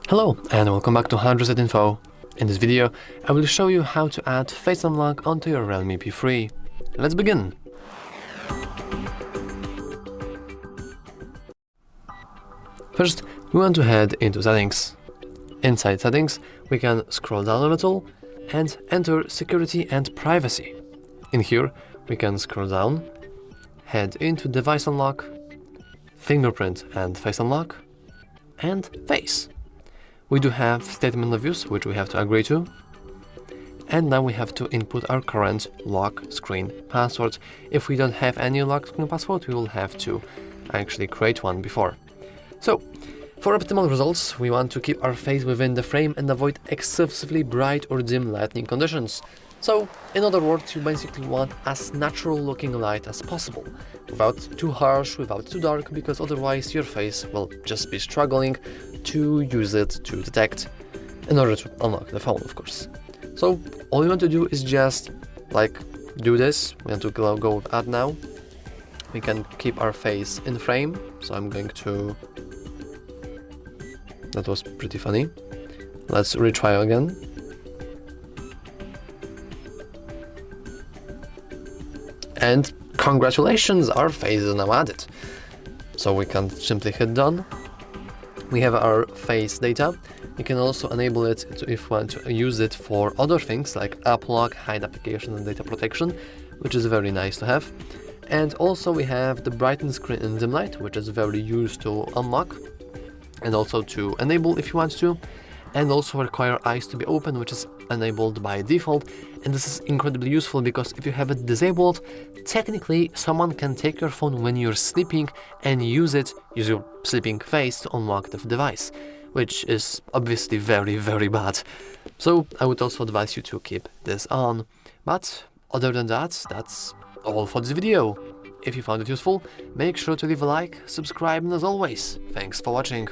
Hello and welcome back to HardReset.Info. In this video, I will show you how to add Face Unlock onto your REALME P3. Let's begin! First, we want to head into Settings. Inside Settings, we can scroll down a little and enter Security and Privacy. In here, we can scroll down, head into Device Unlock, Fingerprint and Face Unlock, and Face. We do have statement of use, which we have to agree to. And now we have to input our current lock screen password. If we don't have any lock screen password, we will have to actually create one before. So, for optimal results, we want to keep our face within the frame and avoid excessively bright or dim lighting conditions. So, in other words, you basically want as natural looking light as possible, without too harsh, without too dark, because otherwise your face will just be struggling to use it to detect, in order to unlock the phone, of course. So, all you want to do is just, do this. We want to go with Add Now. We can keep our face in frame, so I'm going to... That was pretty funny. Let's retry again. And congratulations, our face is now added. So we can simply hit done. We have our face data. You can also enable it if you want to use it for other things like app lock, hide application and data protection, which is very nice to have. And also we have the brighten screen and dim light, which is very used to unlock and also to enable if you want to, and also require eyes to be open, which is enabled by default. And this is incredibly useful because if you have it disabled, technically someone can take your phone when you're sleeping and use your sleeping face to unlock the device, which is obviously very, very bad. So I would also advise you to keep this on. But other than that, that's all for this video. If you found it useful, make sure to leave a like, subscribe, and as always, thanks for watching.